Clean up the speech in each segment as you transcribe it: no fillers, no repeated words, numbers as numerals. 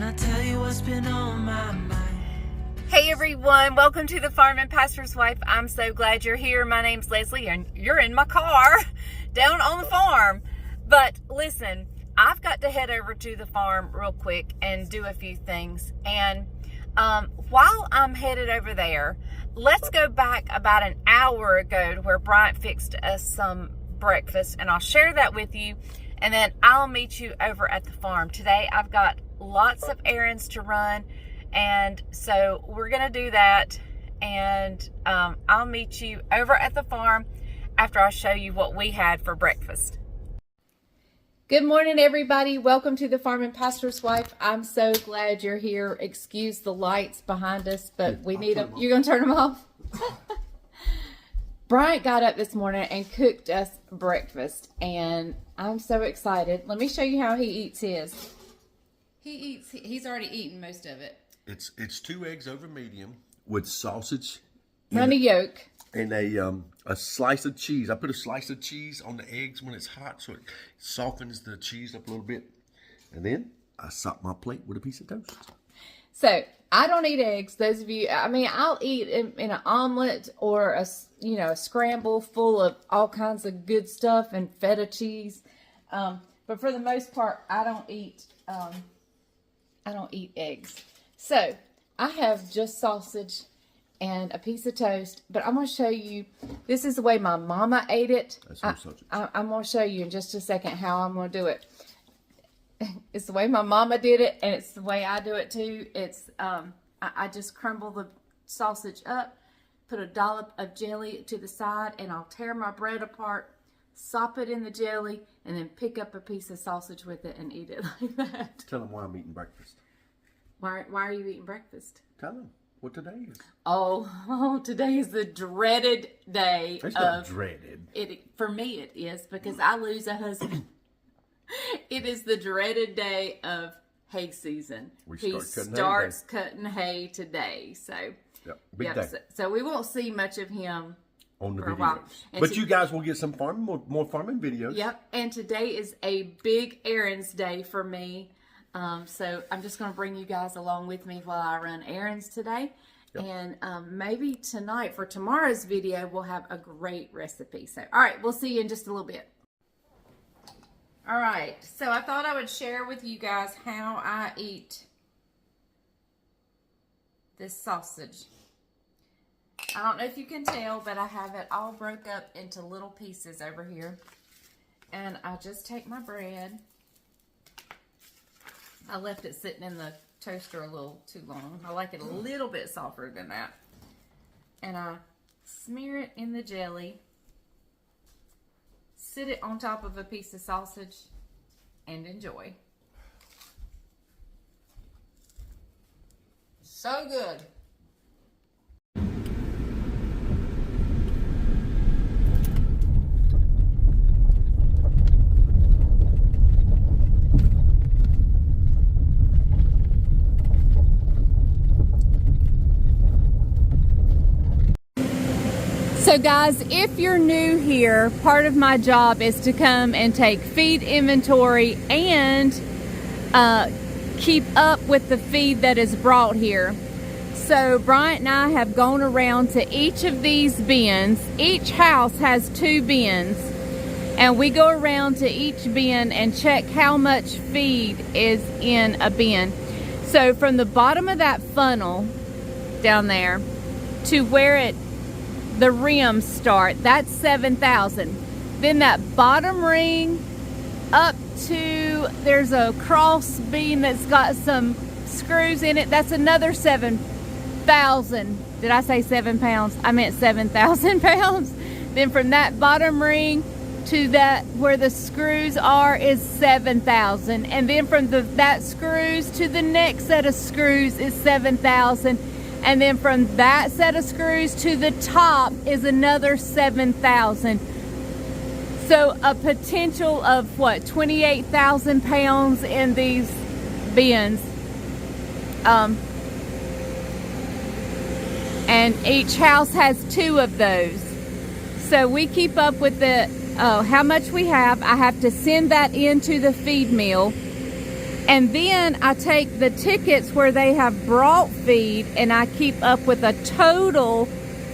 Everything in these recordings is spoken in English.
Can I tell you what's been on my mind? Hey everyone, welcome to the Farm and Pastor's Wife. I'm so glad you're here. My name's Leslie and you're in my car down on the farm. But listen, I've got to head over to the farm real quick and do a few things. And while I'm headed over there, let's go back about an hour ago to where Bryant fixed us some breakfast, and I'll share that with you, and then I'll meet you over at the farm. Today I've got lots of errands to run, and so we're gonna do that, and I'll meet you over at the farm after I show you what we had for breakfast. Good morning, everybody. Welcome to the Farm and Pastor's Wife. I'm so glad you're here. Excuse the lights behind us, but we need them. You're going to turn them off? Bryant got up this morning and cooked us breakfast, and I'm so excited. Let me show you how he eats his. He's already eaten most of it. It's 2 eggs over medium with sausage, Runny yolk, and a slice of cheese. I put a slice of cheese on the eggs when it's hot, so it softens the cheese up a little bit. And then I sop my plate with a piece of toast. So I don't eat eggs. Those of you, I mean, I'll eat in an omelet or a scramble full of all kinds of good stuff and feta cheese. But for the most part, I don't eat eggs. So I have just sausage and a piece of toast, but I'm going to show you, this is the way my mama ate it. I'm going to show you in just a second how I'm going to do it. It's the way my mama did it, and it's the way I do it too. It's, I just crumble the sausage up, put a dollop of jelly to the side, and I'll tear my bread apart, sop it in the jelly, and then pick up a piece of sausage with it and eat it like that. Tell them why I'm eating breakfast. Why are you eating breakfast? Tell them what today is. Oh, today is the dreaded day. It's not dreaded. For me it is, because I lose a husband. It is the dreaded day of hay season. He starts cutting hay today. So, big day. So we won't see much of him on the for videos. a while. But you guys will get some more farming videos. Yep. And today is a big errands day for me. So I'm just going to bring you guys along with me while I run errands today. Yep. And maybe tonight for tomorrow's video, we'll have a great recipe. So, all right, we'll see you in just a little bit. All right, so I thought I would share with you guys how I eat this sausage. I don't know if you can tell, but I have it all broke up into little pieces over here. And I just take my bread. I left it sitting in the toaster a little too long. I like it a little bit softer than that. And I smear it in the jelly. Sit it on top of a piece of sausage and enjoy. So good. So guys, if you're new here, part of my job is to come and take feed inventory and keep up with the feed that is brought here. So Bryant and I have gone around to each of these bins. Each house has 2 bins, and we go around to each bin and check how much feed is in a bin. So from the bottom of that funnel down there to where the rims start, that's 7,000. Then that bottom ring up to, there's a cross beam that's got some screws in it, that's another 7,000. Did I say 7 pounds? I meant 7,000 pounds. Then from that bottom ring to that where the screws are is 7,000. And then from that screws to the next set of screws is 7,000. And then from that set of screws to the top is another 7,000. So a potential of what, 28,000 pounds in these bins. And each house has 2 of those. So we keep up with the how much we have. I have to send that into the feed mill. And then I take the tickets where they have brought feed and I keep up with a total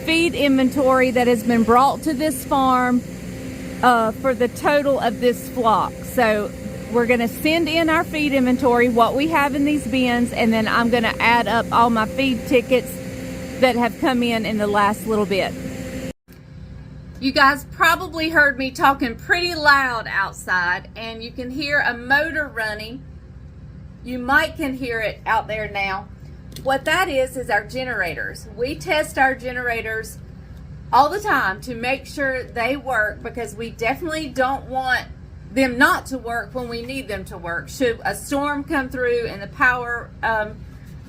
feed inventory that has been brought to this farm for the total of this flock. So we're going to send in our feed inventory, what we have in these bins, and then I'm going to add up all my feed tickets that have come in the last little bit. You guys probably heard me talking pretty loud outside, and you can hear a motor running. You might can hear it out there now. What that is our generators. We test our generators all the time to make sure they work, because we definitely don't want them not to work when we need them to work. Should a storm come through and the power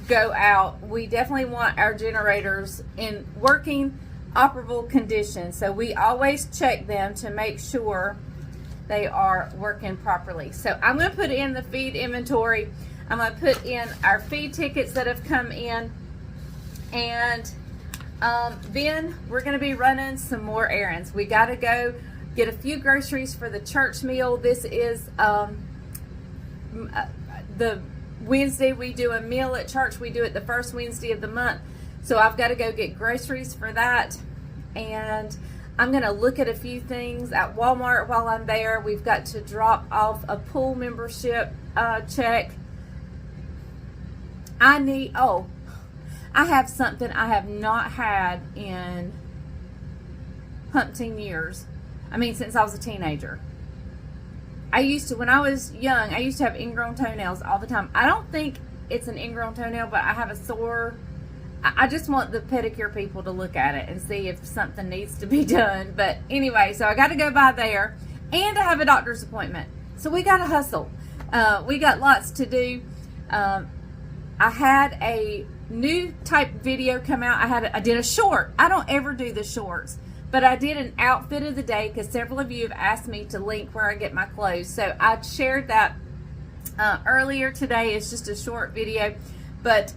go out, we definitely want our generators in working, operable condition. So we always check them to make sure they are working properly. So I'm going to put in the feed inventory. I'm going to put in our feed tickets that have come in, and then we're going to be running some more errands. We got to go get a few groceries for the church meal. This is the Wednesday we do a meal at church. We do it the first Wednesday of the month. So I've got to go get groceries for that. And I'm going to look at a few things at Walmart while I'm there. We've got to drop off a pool membership check. I have something I have not had in umpteen years. I mean, since I was a teenager. When I was young, I used to have ingrown toenails all the time. I don't think it's an ingrown toenail, but I have a sore. I just want the pedicure people to look at it and see if something needs to be done. But anyway, so I got to go by there, and I have a doctor's appointment. So we got to hustle. We got lots to do. I had a new type video come out. I did a short. I don't ever do the shorts, but I did an outfit of the day because several of you have asked me to link where I get my clothes. So I shared that earlier today. It's just a short video, but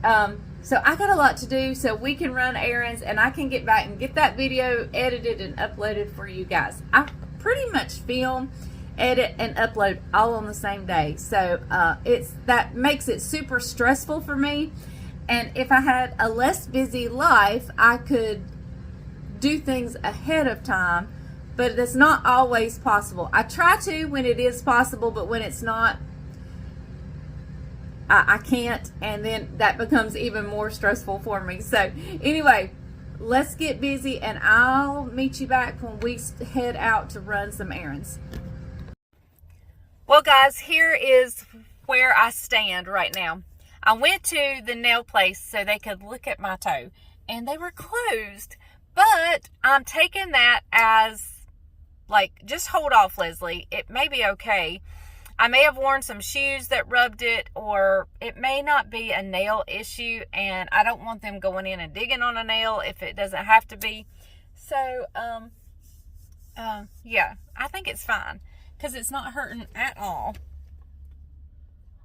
so I got a lot to do so we can run errands and I can get back and get that video edited and uploaded for you guys. I pretty much film, edit, and upload all on the same day. So that makes it super stressful for me. And if I had a less busy life, I could do things ahead of time, but it's not always possible. I try to when it is possible, but when it's not, I can't, and then that becomes even more stressful for me. So anyway, let's get busy, and I'll meet you back when we head out to run some errands. Well, guys, here is where I stand right now. I went to the nail place so they could look at my toe, and they were closed. But I'm taking that as, like, just hold off, Leslie. It may be okay. I may have worn some shoes that rubbed it, or it may not be a nail issue, and I don't want them going in and digging on a nail if it doesn't have to be. So, yeah, I think it's fine because it's not hurting at all.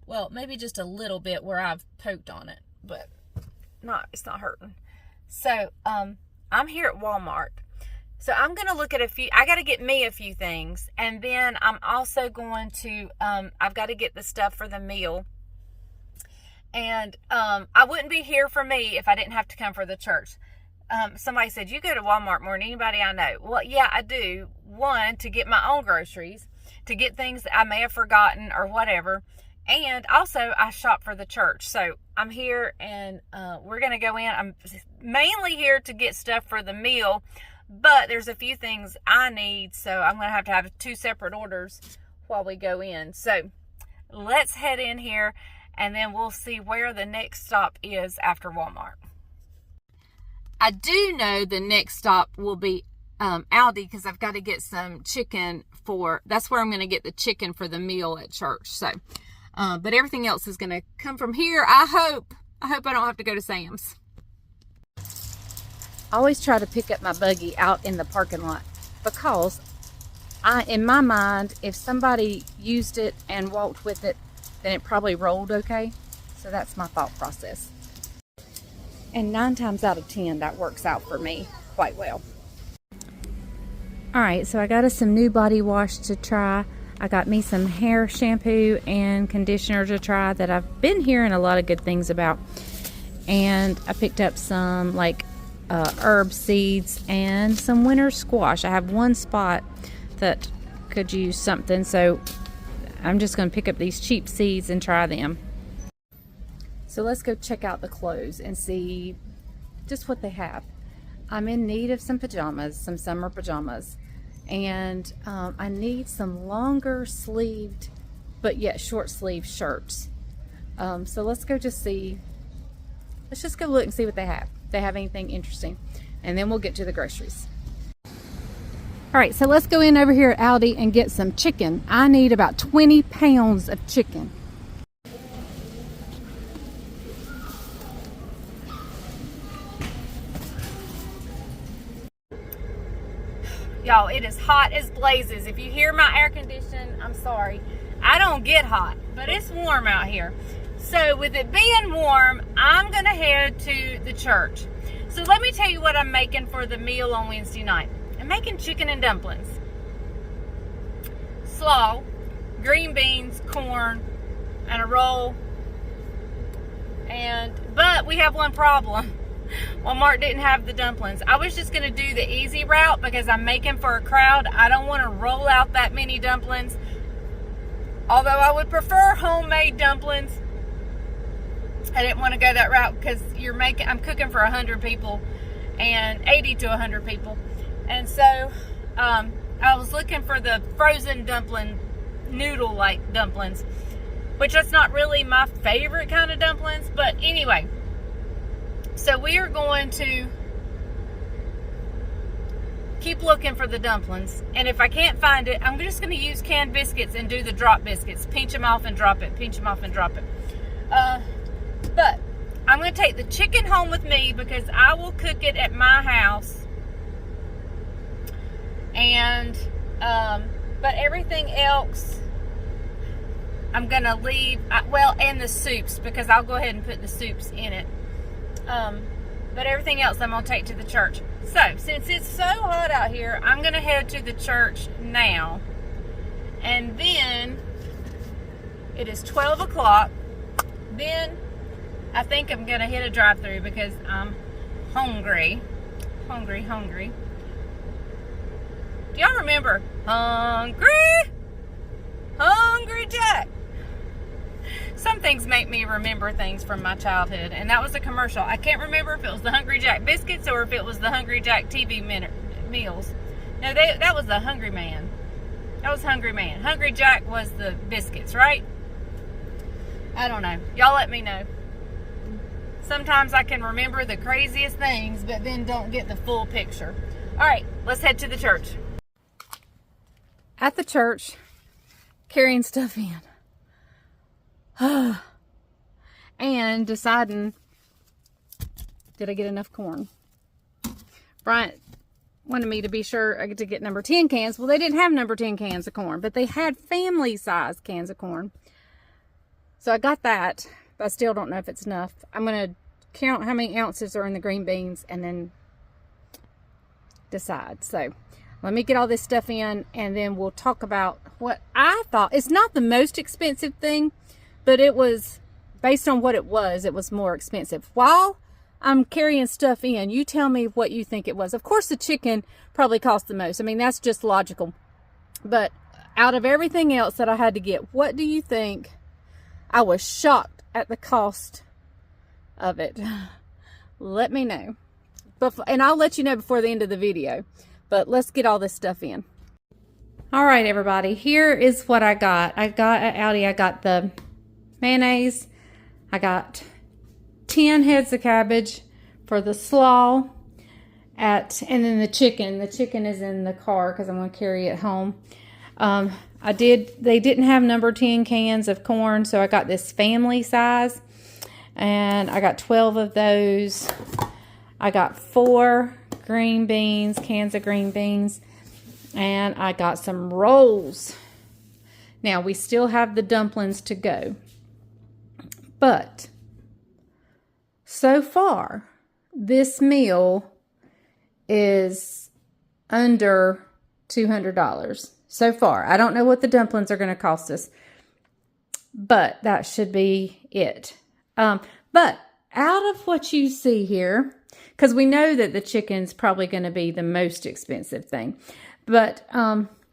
Well, maybe just a little bit where I've poked on it, but it's not hurting. So, I'm here at Walmart. So I'm going to look at I got to get me a few things. And then I'm also going to, I've got to get the stuff for the meal. And I wouldn't be here for me if I didn't have to come for the church. Somebody said, you go to Walmart more than anybody I know. Well, yeah, I do. One, to get my own groceries, to get things that I may have forgotten or whatever. And also, I shop for the church. So I'm here, and we're going to go in. I'm mainly here to get stuff for the meal, but there's a few things I need, so I'm going to have 2 separate orders while we go in. So let's head in here, and then we'll see where the next stop is after Walmart. I do know the next stop will be Aldi, because I've got to get some chicken that's where I'm going to get the chicken for the meal at church. So, but everything else is going to come from here. I hope I don't have to go to Sam's. I always try to pick up my buggy out in the parking lot because in my mind, if somebody used it and walked with it, then it probably rolled okay. So that's my thought process. And 9 times out of 10, that works out for me quite well. All right, so I got us some new body wash to try. I got me some hair shampoo and conditioner to try that I've been hearing a lot of good things about. And I picked up some like herb seeds and some winter squash. I have one spot that could use something, so I'm just going to pick up these cheap seeds and try them. So let's go check out the clothes and see just what they have. I'm in need of some pajamas, some summer pajamas, and I need some longer sleeved but yet short sleeve shirts. So let's go just see, let's just go look and see what they have, if they have anything interesting, and then we'll get to the groceries. All right, so let's go in over here at Aldi and get some chicken. I need about 20 pounds of chicken. Y'all, it is hot as blazes. If you hear my air condition, I'm sorry. I don't get hot, but it's warm out here. So with it being warm, I'm gonna head to the church. So let me tell you what I'm making for the meal on Wednesday night. I'm making chicken and dumplings, slaw, green beans, corn, and a roll. But we have one problem. Walmart didn't have the dumplings. I was just going to do the easy route because I'm making for a crowd. I don't want to roll out that many dumplings. Although I would prefer homemade dumplings. I didn't want to go that route because I'm cooking for 100 people and 80 to 100 people. And so I was looking for the frozen dumpling, noodle-like dumplings, which that's not really my favorite kind of dumplings. But anyway, so we are going to keep looking for the dumplings. And if I can't find it, I'm just going to use canned biscuits and do the drop biscuits. Pinch them off and drop it. Pinch them off and drop it. But I'm going to take the chicken home with me because I will cook it at my house. And, but everything else, I'm going to leave, and the soups, because I'll go ahead and put the soups in it. But everything else I'm going to take to the church. So, since it's so hot out here, I'm going to head to the church now. And then, it is 12 o'clock. Then, I think I'm going to hit a drive-thru because I'm hungry. Hungry. Do y'all remember Hungry Jack? Some things make me remember things from my childhood, and that was a commercial. I can't remember if it was the Hungry Jack biscuits or if it was the Hungry Jack TV meals. No, that was the Hungry Man. That was Hungry Man. Hungry Jack was the biscuits, right? I don't know. Y'all let me know. Sometimes I can remember the craziest things, but then don't get the full picture. All right, let's head to the church. At the church, carrying stuff in. And deciding, did I get enough corn? Bryant wanted me to be sure I get to get number 10 cans. Well, they didn't have number 10 cans of corn, but they had family size cans of corn. So I got that, but I still don't know if it's enough. I'm going to count how many ounces are in the green beans and then decide. So let me get all this stuff in, and then we'll talk about what I thought. It's not the most expensive thing, but it was, based on what it was more expensive. While I'm carrying stuff in, you tell me what you think it was. Of course, the chicken probably cost the most. I mean, that's just logical. But out of everything else that I had to get, what do you think? I was shocked at the cost of it. Let me know. And I'll let you know before the end of the video. But let's get all this stuff in. All right, everybody. Here is what I got. I got at Aldi, I got the mayonnaise. I got 10 heads of cabbage for the slaw. And then the chicken. The chicken is in the car because I'm going to carry it home. They didn't have number 10 cans of corn, so I got this family size. And I got 12 of those. I got 4 green beans, cans of green beans, and I got some rolls. Now, we still have the dumplings to go, but so far, this meal is under $200. so far. I don't know what the dumplings are going to cost us, but that should be it. But out of what you see here, because we know that the chicken's probably going to be the most expensive thing, but,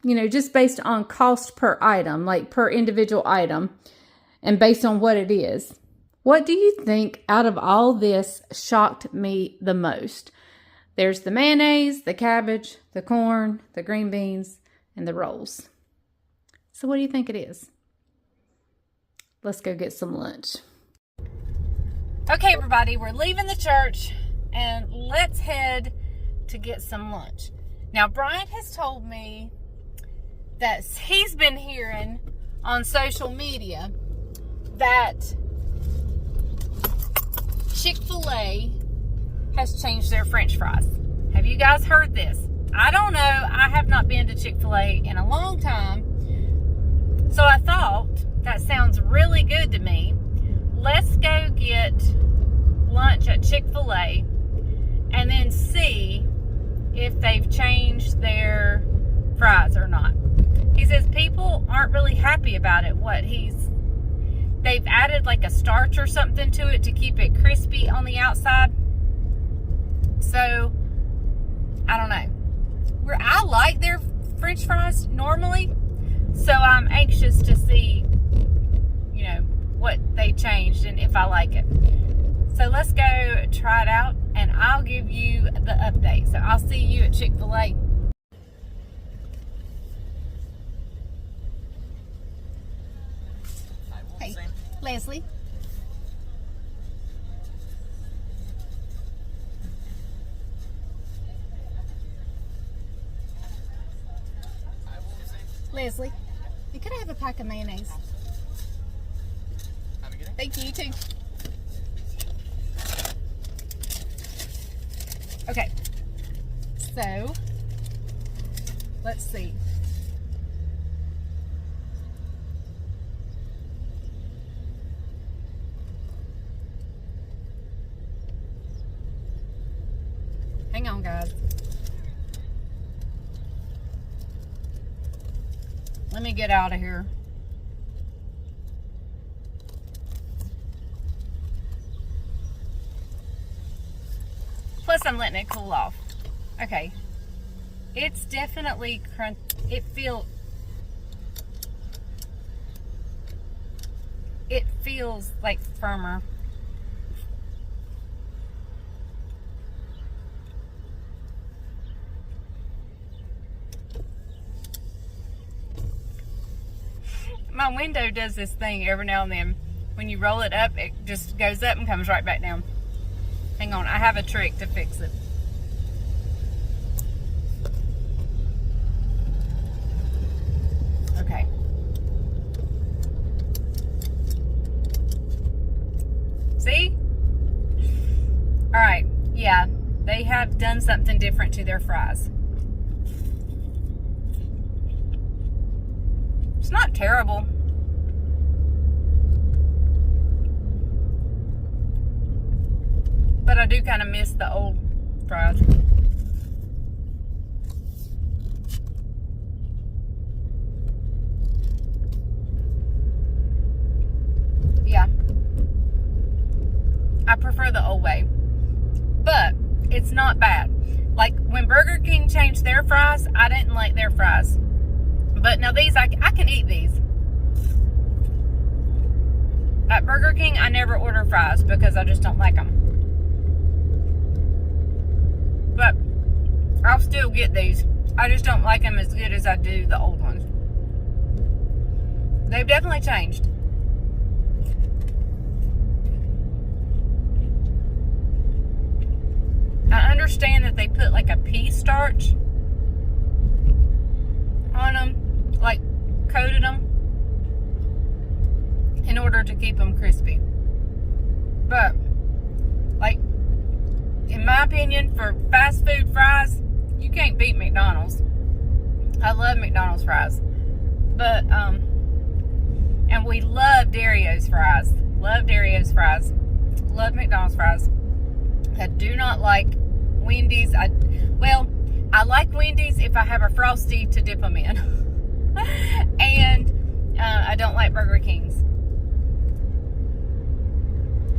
you know, just based on cost per item, like per individual item, and based on what it is, what do you think out of all this shocked me the most? There's the mayonnaise, the cabbage, the corn, the green beans, and the rolls. So what do you think it is? Let's go get some lunch. Okay, everybody, we're leaving the church and let's head to get some lunch. Now, Brian has told me that he's been hearing on social media that Chick-Fil-A has changed their French fries. Have you guys heard this? I don't know. I have not been to Chick-fil-A in a long time. So I thought, that sounds really good to me. Let's go get lunch at Chick-fil-A and then see if they've changed their fries or not. He says people aren't really happy about it. They've added like a starch or something to it to keep it crispy on the outside. So, I don't know. I like their French fries normally, so I'm anxious to see, you know, what they changed and if I like it. So let's go try it out and I'll give you the update. So I'll see you at Chick-fil-A. Hey, Leslie. Leslie, could I have a pack of mayonnaise? Thank you, you too. Okay, so let's see. Hang on, guys. Let me get out of here. Plus, I'm letting it cool off. Okay. It's definitely crunch. It feels like firmer. My window does this thing every now and then. When you roll it up, it just goes up and comes right back down. Hang on, I have a trick to fix it. Okay. See? Alright, yeah, they have done something different to their fries. It's not terrible. But I do kind of miss the old fries. Yeah. I prefer the old way. But it's not bad. Like when Burger King changed their fries, I didn't like their fries. But now these, I can eat these. At Burger King, I never order fries because I just don't like them. But I'll still get these. I just don't like them as good as I do the old ones. They've definitely changed. I understand that they put like a pea starch on them, like coated them in order to keep them crispy. But like, in my opinion, for fast food fries, you can't beat McDonald's. I love McDonald's fries. But, and we love Dario's fries. Love Dario's fries. Love McDonald's fries. I do not like Wendy's. I like Wendy's if I have a Frosty to dip them in. And I don't like Burger Kings.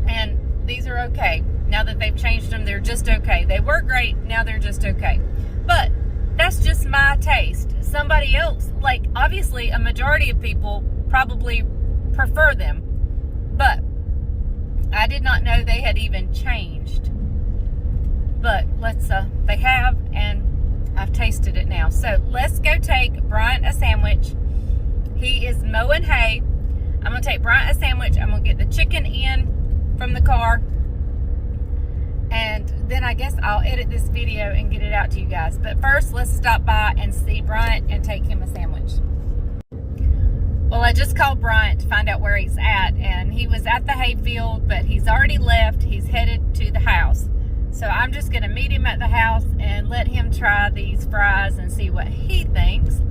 And these are okay. Now that they've changed them, they're just okay. They were great, now they're just okay. But that's just my taste. Somebody else, like obviously a majority of people probably prefer them. But I did not know they had even changed. But they have, and I've tasted it now. So let's go take Bryant a sandwich. He is mowing hay. I'm going to take Bryant a sandwich. I'm going to get the chicken in from the car. And then I guess I'll edit this video and get it out to you guys. But first, let's stop by and see Bryant and take him a sandwich. Well, I just called Bryant to find out where he's at. And he was at the hayfield, but he's already left. He's headed to the house. So I'm just going to meet him at the house and let him try these fries and see what he thinks.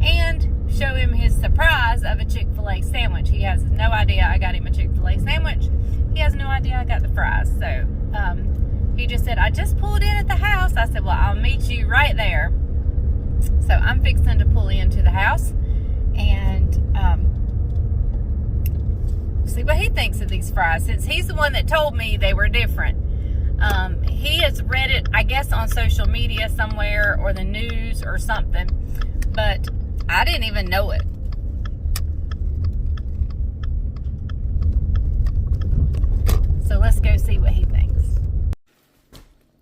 And show him his surprise of a Chick-Fil-A sandwich. He has no idea I got him a Chick-Fil-A sandwich. He has no idea I got the fries. So he just said, I just pulled in at the house. I said, well, I'll meet you right there. So I'm fixing to pull into the house and see what he thinks of these fries, since he's the one that told me they were different. He has read it, I guess, on social media somewhere or the news or something, but I didn't even know it. So let's go see what he thinks.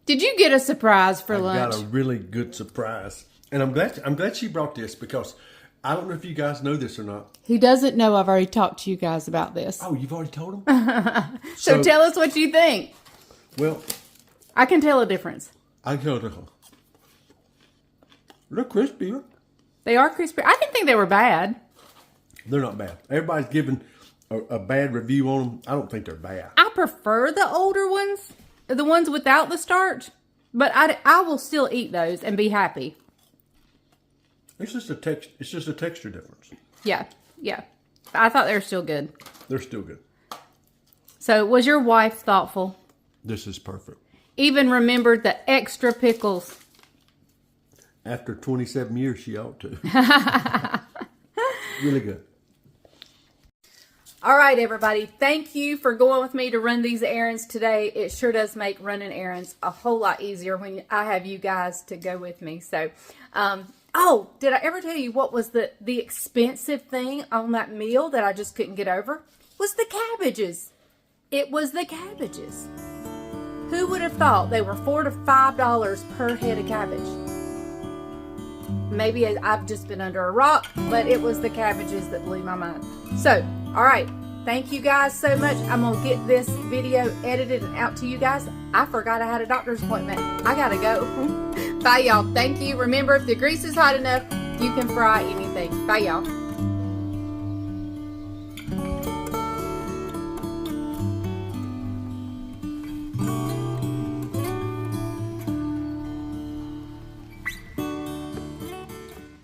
Did you get a surprise for lunch? I got a really good surprise, and I'm glad she brought this, because I don't know if you guys know this or not. He doesn't know I've already talked to you guys about this. Oh, you've already told him? So tell us what you think. Well, I can tell a difference. I can tell. They're crispy. They are crispy. I didn't think they were bad. They're not bad. Everybody's giving a bad review on them. I don't think they're bad. I prefer the older ones, the ones without the starch, but I will still eat those and be happy. It's just a texture difference. Yeah. I thought they were still good. They're still good. So was your wife thoughtful? This is perfect. Even remembered the extra pickles. After 27 years, she ought to. Really good. All right, everybody. Thank you for going with me to run these errands today. It sure does make running errands a whole lot easier when I have you guys to go with me. So, oh, did I ever tell you what was the expensive thing on that meal that I just couldn't get over? Was the cabbages. It was the cabbages. Who would have thought they were $4 to $5 per head of cabbage? Maybe I've just been under a rock, but it was the cabbages that blew my mind. So, all right. Thank you guys so much. I'm going to get this video edited and out to you guys. I forgot I had a doctor's appointment. I got to go. Bye, y'all. Thank you. Remember, if the grease is hot enough, you can fry anything. Bye, y'all.